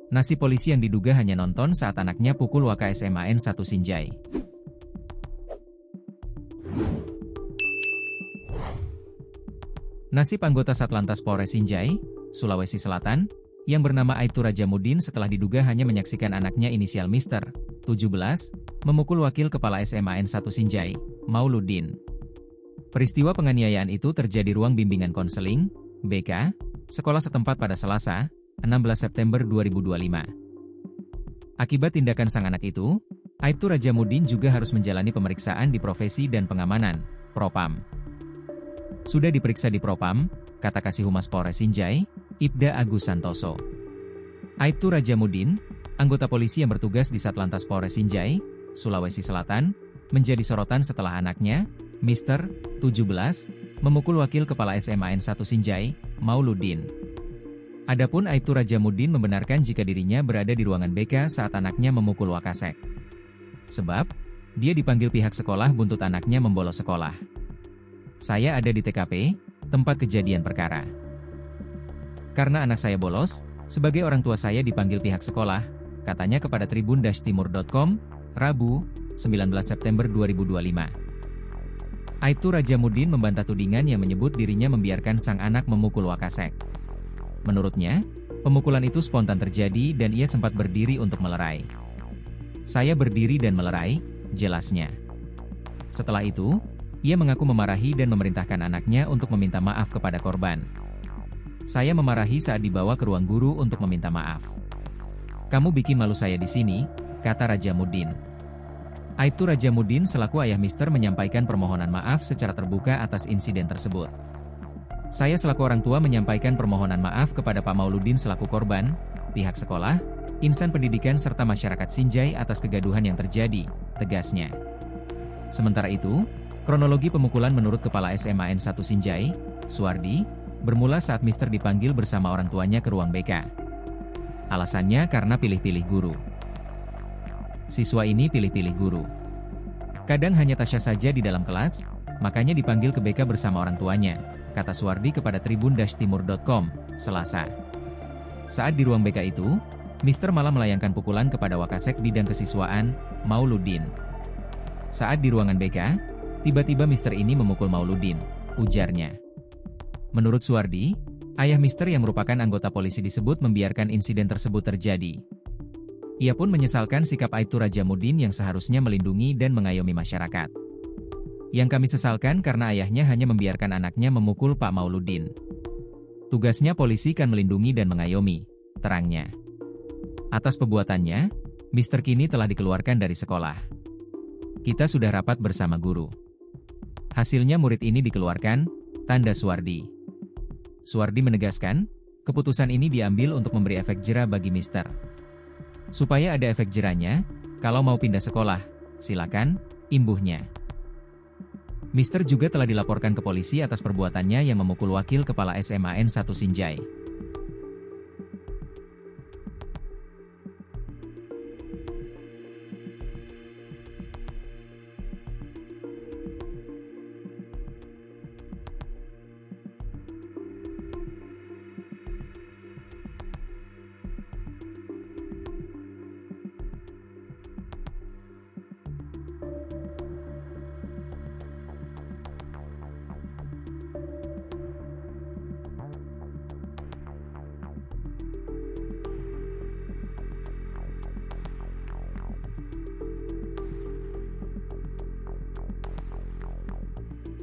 Nasib polisi yang diduga hanya nonton saat anaknya pukul Waka SMAN 1 Sinjai. Nasib anggota Satlantas Polres Sinjai, Sulawesi Selatan, yang bernama Aibtu Rajamuddin setelah diduga hanya menyaksikan anaknya inisial Mr. 17, memukul wakil kepala SMAN 1 Sinjai, Mauludin. Peristiwa penganiayaan itu terjadi ruang bimbingan konseling, BK, sekolah setempat pada Selasa, 16 September 2025. Akibat tindakan sang anak itu, Aibtu Rajamuddin juga harus menjalani pemeriksaan di Profesi dan Pengamanan, Propam. Sudah diperiksa di Propam, kata Kasih Humas Polres Sinjai, Ibda Agus Santoso. Aibtu Rajamuddin, anggota polisi yang bertugas di Satlantas Polres Sinjai, Sulawesi Selatan, menjadi sorotan setelah anaknya, Mr. 17, memukul wakil kepala SMAN 1 Sinjai, Mauludin. Adapun Aibtu Rajamuddin membenarkan jika dirinya berada di ruangan BK saat anaknya memukul Wakasek. Sebab, dia dipanggil pihak sekolah buntut anaknya membolos sekolah. Saya ada di TKP, tempat kejadian perkara. Karena anak saya bolos, sebagai orang tua saya dipanggil pihak sekolah, katanya kepada tribun-timur.com, Rabu, 19 September 2025. Aibtu Rajamuddin membantah tudingan yang menyebut dirinya membiarkan sang anak memukul Wakasek. Menurutnya, pemukulan itu spontan terjadi dan ia sempat berdiri untuk melerai. Saya berdiri dan melerai, jelasnya. Setelah itu, ia mengaku memarahi dan memerintahkan anaknya untuk meminta maaf kepada korban. Saya memarahi saat dibawa ke ruang guru untuk meminta maaf. Kamu bikin malu saya di sini, kata Rajamuddin. Aibtu Rajamuddin selaku ayah Mister menyampaikan permohonan maaf secara terbuka atas insiden tersebut. Saya selaku orang tua menyampaikan permohonan maaf kepada Pak Mauludin selaku korban, pihak sekolah, insan pendidikan serta masyarakat Sinjai atas kegaduhan yang terjadi, tegasnya. Sementara itu, kronologi pemukulan menurut Kepala SMAN 1 Sinjai, Suwardi, bermula saat Mister dipanggil bersama orang tuanya ke ruang BK. Alasannya karena pilih-pilih guru. Siswa ini pilih-pilih guru. Kadang hanya Tasya saja di dalam kelas, makanya dipanggil ke BK bersama orang tuanya, kata Suwardi kepada tribun-timur.com, Selasa. Saat di ruang BK itu, Mister malah melayangkan pukulan kepada Wakasek bidang kesiswaan, Mauludin. Saat di ruangan BK, tiba-tiba Mister ini memukul Mauludin, ujarnya. Menurut Suwardi, ayah Mister yang merupakan anggota polisi disebut membiarkan insiden tersebut terjadi. Ia pun menyesalkan sikap Aibtu Rajamuddin yang seharusnya melindungi dan mengayomi masyarakat. Yang kami sesalkan karena ayahnya hanya membiarkan anaknya memukul Pak Mauludin. Tugasnya polisi kan melindungi dan mengayomi, terangnya. Atas perbuatannya, Mister kini telah dikeluarkan dari sekolah. Kita sudah rapat bersama guru. Hasilnya murid ini dikeluarkan, tanda Suwardi. Suwardi menegaskan, keputusan ini diambil untuk memberi efek jera bagi Mister. Supaya ada efek jeranya, kalau mau pindah sekolah, silakan, imbuhnya. Mister juga telah dilaporkan ke polisi atas perbuatannya yang memukul wakil kepala SMAN 1 Sinjai.